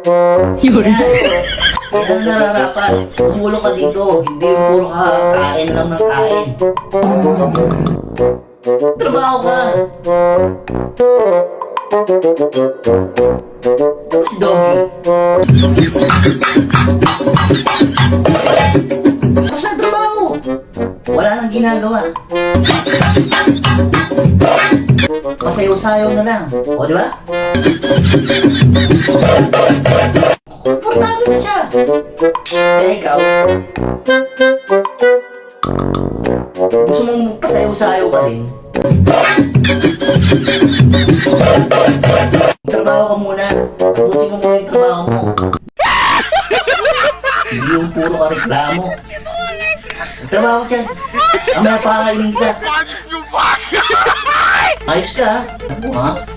Yan. Yan ang nararapat. Tumulong ka dito. Hindi yung puro kain lang ng kain. Trabaho ka. Ito si Doggy. Tapos na trabaho. Wala nang ginagawa. Pasayaw-sayaw na lang. O, di ba? Komportable na siya. Kaya ikaw, gusto mong pasayaw-sayaw ka din? Trabaho ka muna. Tapusin mo muna yung trabaho mo. Hindi yung puro ka reklamo. Trabaho ka dyan. Ang mga pakakainin kita. Ayos ka, ha? Ano, ha?